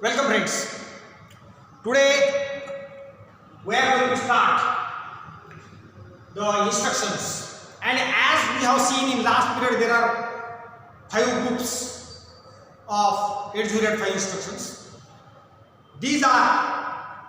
Welcome friends. Today we are going to start the instructions, and as we have seen in last period there are 5 groups of 8085 instructions. These are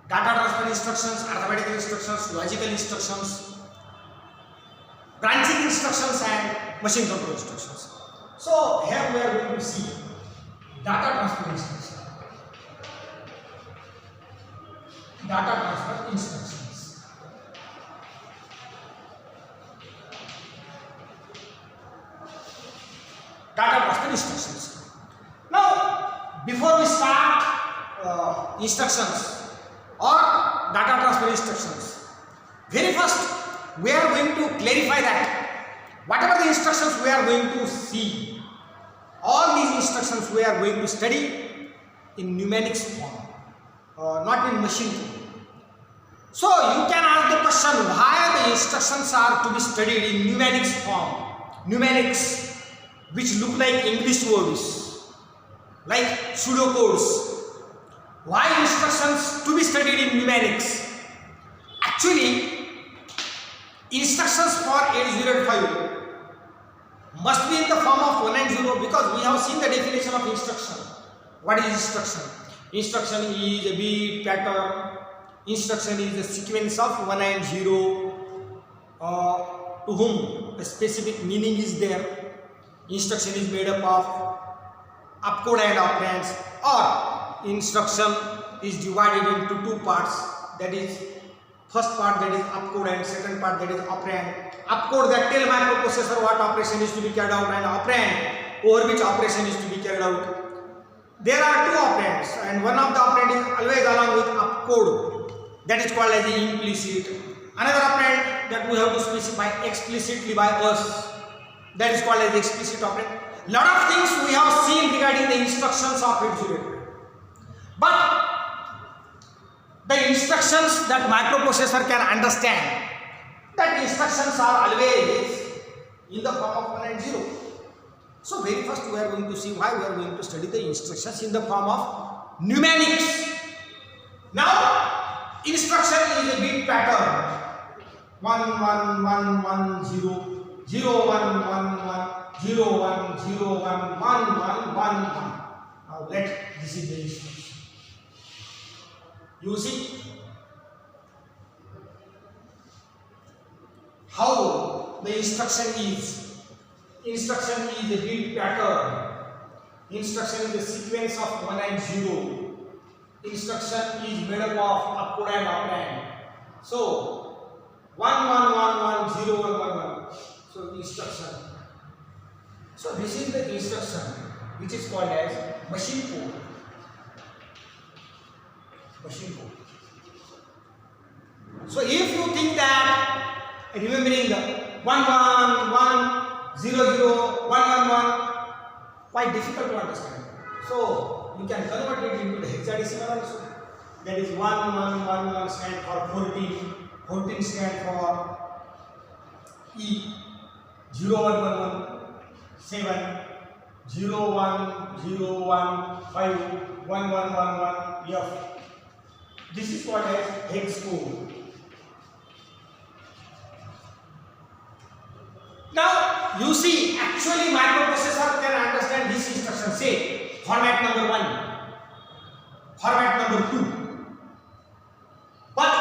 data transfer instructions, arithmetic instructions, logical instructions, branching instructions and machine control instructions. So here we are going to see data transfer instructions. Data transfer instructions. Data transfer instructions. Now, before we start instructions or data transfer instructions, very first we are going to clarify that whatever the instructions we are going to see, all these instructions we are going to study in numerics form, not in machine form. So you can ask the question why the instructions are to be studied in numerics form, numerics which look like English words, like pseudocodes. Why instructions to be studied in numerics? Actually, instructions for 8085 must be in the form of 1 and 0 because we have seen the definition of instruction. What is instruction? Instruction is a bit pattern. Instruction is a sequence of 1 and 0 to whom a specific meaning is there. Instruction is made up of opcode and operands, or instruction is divided into 2 parts, that is first part that is opcode and second part that is operand. Opcode that tell microprocessor what operation is to be carried out, and operand over which operation is to be carried out. There are 2 operands and one of the operand is always along with opcode, that is called as the implicit. Another operand that we have to specify explicitly by us, that is called as the explicit operand. Lot of things we have seen regarding the instructions of 8085. But the instructions that microprocessor can understand, that instructions are always in the form of 1 and 0. So very first we are going to see why we are going to study the instructions in the form of numerics. Now, instruction is a bit pattern. 1 1 1 1 0 0 1 1 1 0 1 0 1 1 1 1 1. Now this is the instruction. You see how the instruction is. Instruction is a bit pattern. Instruction is a sequence of 1 and 0. Instruction is made up of opcode and operand. So 1 1 1 1 0 1 1 1. So instruction. So this is the instruction which is called as machine code. Machine code. So if you think that remembering the 1 1 1 0 0 1 1 1 quite difficult to understand. So you can convert it into the hexadecimal also. That is 1 1 1 1 stand for 14, 14 stand for E, 0 1 1 1 7, 0 1 0 1 5 1 1 1 1 F. This is called as hex code. Now you see, actually microprocessor can understand this instruction. Say format number 1, format number 2. But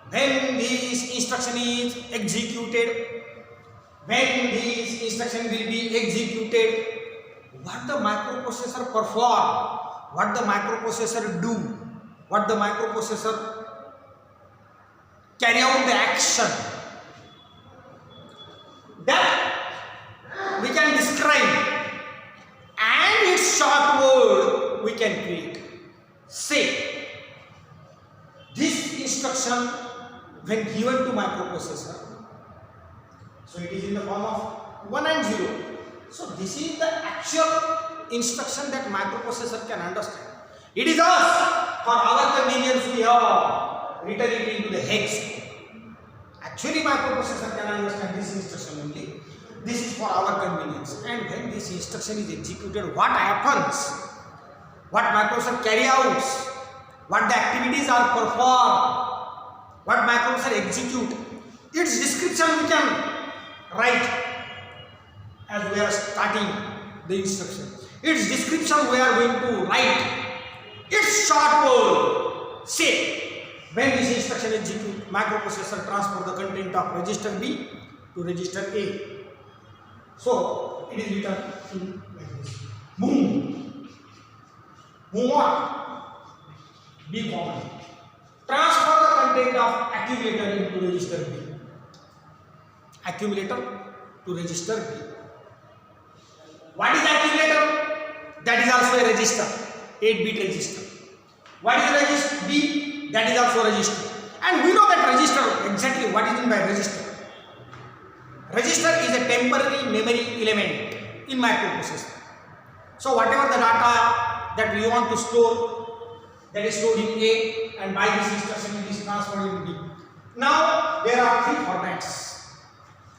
when this instruction is executed, when this instruction will be executed, what the microprocessor perform, what the microprocessor do, what the microprocessor carry out the action, that we can describe, and its short word we can create. Say this instruction when given to microprocessor, so it is in the form of 1 and 0. So this is the actual instruction that microprocessor can understand. It is us, for our convenience we have written it into the hex. Actually microprocessor can understand this instruction only. This is for our convenience. And when this instruction is executed, what happens? what microprocessor carry out, what the activities are performed, what microprocessor execute. Its description we can write as we are starting the instruction. Its description we are going to write. Its short word say when this instruction execute, microprocessor transfer the content of register B to register A. So it is written in like this. Move. Move on. B common. Transfer the content of accumulator into register B. Accumulator to register B. What is accumulator? That is also a register. 8-bit register. What is register? B. That is also register. And we know that register, exactly what is meant by register. Register is a temporary memory element in microprocessor. So whatever the data that we want to store, that is stored in A, and by this instruction it is transferred in B. Now there are three formats.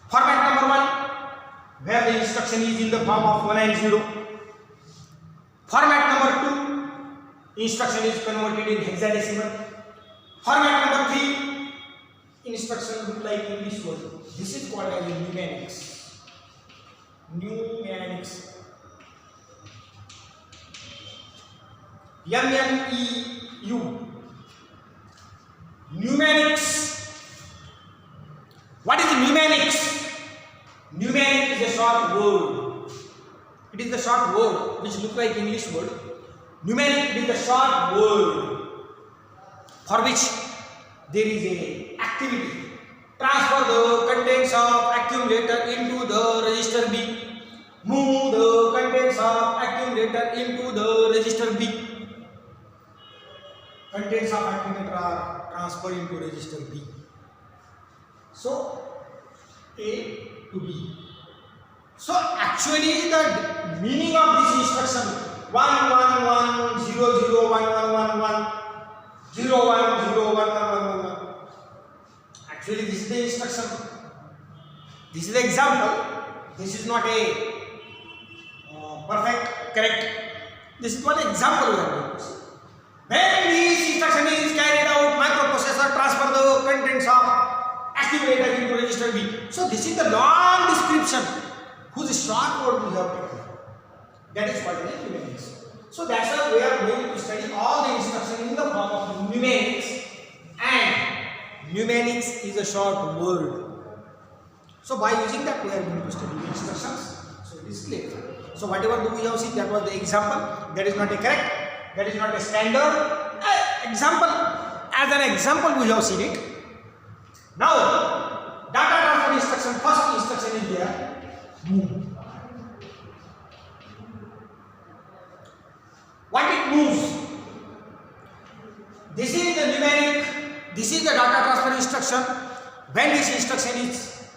Format number 1, where the instruction is in the form of 1 and 0. Format number 2, instruction is converted in hexadecimal. Format number 3, instruction look like English word. This is called as numerics. Numerics. M-M-E-U. Numerics. What is numerics? Numeric is a short word. It is the short word which look like English word. Numeric is the short word for which there is a activity. Transfer the contents of accumulator into the register B. Move the contents of accumulator into the register B. Contents of accumulator are transferred into register B. So A to B. So actually the meaning of this instruction 1 1 1 0 0 1 1 1 1 0 1 0 1 1 1 1 1. Actually this is the instruction. This is the example. This is not a perfect, correct. This is one example we are going to see. When this instruction is carried out, microprocessor transfer the contents of accumulator into register B. So this is the long description whose short word we have taken. That is what is numerics. So that's why we are going to study all the instructions in the form of numerics, and numerics is a short word. So by using that we are going to study the instructions. So it is clear. So whatever do we have seen, that was the example. That is not a correct. That is not a standard example. As an example we have seen it. Now data transfer instruction, first instruction is there, move. What it moves? This is the numeric, this is the data transfer instruction. When this instruction is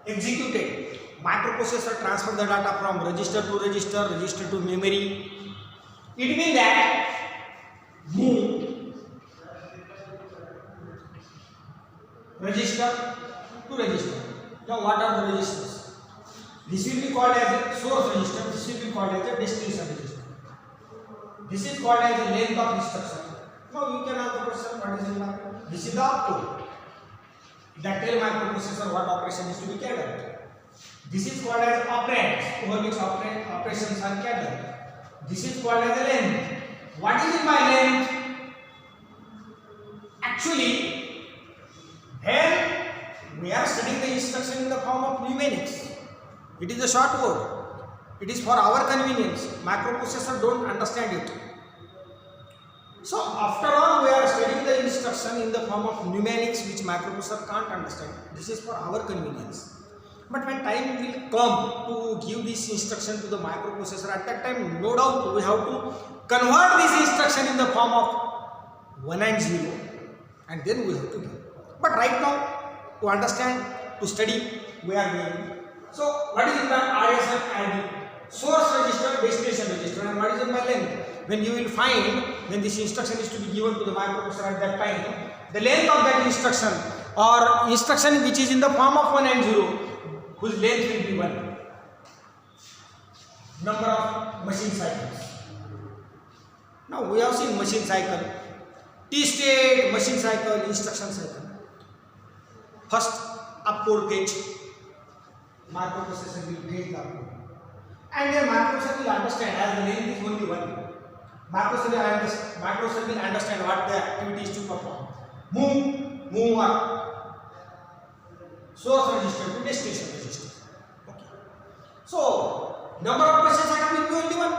executed, microprocessor transfer the data from register to register, register to memory. It means that move register to register. Now what are the registers? This will be called as a source register, this will be called as a destination register. This is called as the length of instruction. Now you can ask the question, what is it? This is the opcode that tell microprocessor what operation is to be carried out. This is called as operands, over which operations are carried out. This is called as a length. What is it by length? Actually, when we are studying the instruction in the form of numerics, it is a short word. It is for our convenience. Microprocessor don't understand it. So after all, we are studying the instruction in the form of numerics, which microprocessor can't understand. This is for our convenience. But when time will come to give this instruction to the microprocessor, at that time, no doubt we have to convert this instruction in the form of 1 and 0, and then we have to give. But right now, to understand, to study, we are going. So what is in the RSM ID? Source register, destination register, and what is in my length? When you will find, when this instruction is to be given to the microprocessor at that time, the length of that instruction or instruction which is in the form of 1 and 0, whose length will be 1. Number of machine cycles. Now we have seen machine cycle, T-state, machine cycle, instruction cycle. First, upcode fetch. Microprocessor will fetch the upcode. And then microprocessor will understand, as the name is only one. Microprocessor will understand what the activity is to perform. Move up. Source register to destination register. Okay. So, number of machine cycle will be only one.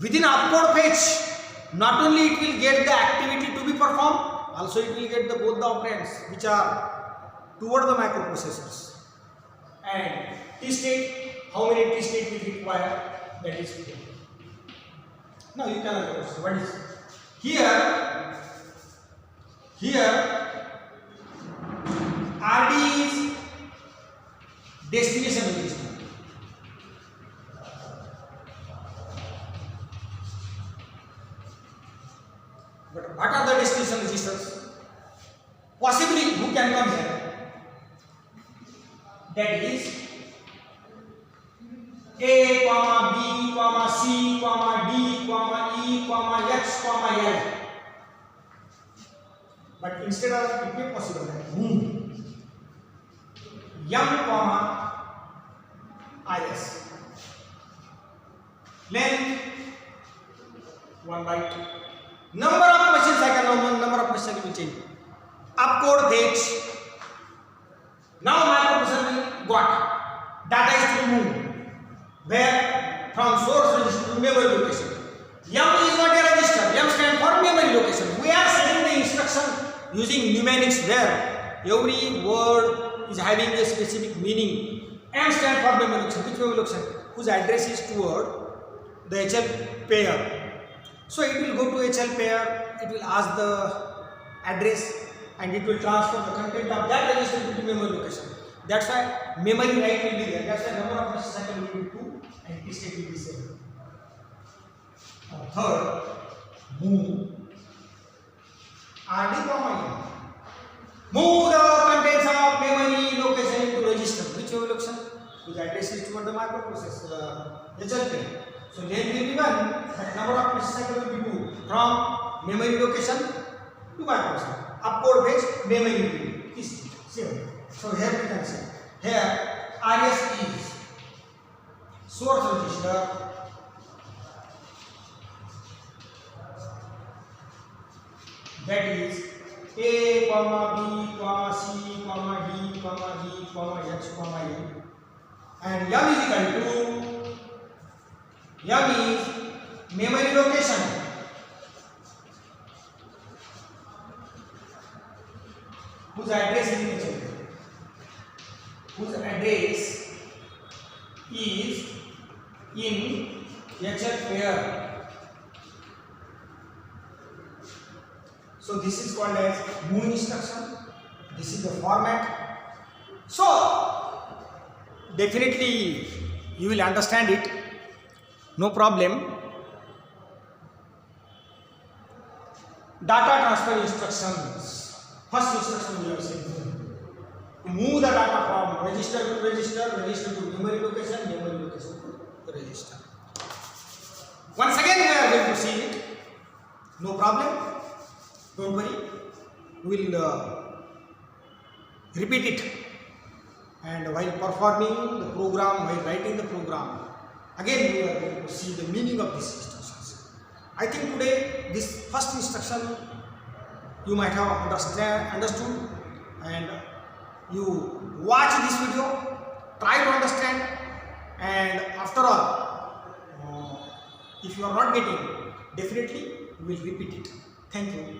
Within upcode fetch, not only it will get the activity to be performed, also it will get both the operands which are toward the microprocessors. And T-state, how many T-state will require, that is clear. Now you can understand what is here RD is destination register. But what are the destination registers? Possibly who can come here? That is A, comma B, comma C, comma D, comma E, comma X, comma L. But instead of it may possible that M, comma IS. Length 1/2. Number of machine cycle, number of machine cycle will change. Upcode fetch. Now microprocessor got data is to be moved. Where? From source register to memory location. M is not a register. M stands for memory location. We are setting the instruction using mnemonics where every word is having a specific meaning. M stands for memory location. Which memory location? Whose address is toward the HL pair. So it will go to HL pair, it will ask the address and it will transfer the content of that register to memory location. That's why memory write will be there. That's why number of machine cycle will be 2 and T-state will be 7. Third, move RD, comma M. Move the contents of memory location into register. Which memory location? Whose address is toward the microprocessor, HL pair. So length will be 1, but number of machine cycle will be 2 from memory location to microprocessor. Upcode fetch, memory will be T-state 7. So here we can see, here RS is source register, that is A, comma B, comma C, comma D, comma E, comma H, comma L, and M is equal to, M is memory location, whose address is in HL pair. So this is called as move instruction. This is the format. So definitely you will understand it. No problem. Data transfer instructions. First instruction we have seen. To move the data from register to register, register to memory location to the register. Once again we are going to see it. No problem. Don't worry. We will repeat it. And while performing the program, while writing the program, again we are going to see the meaning of these instructions. I think today this first instruction you might have understood, and you watch this video, try to understand, and after all, if you are not getting, definitely we will repeat it. Thank you.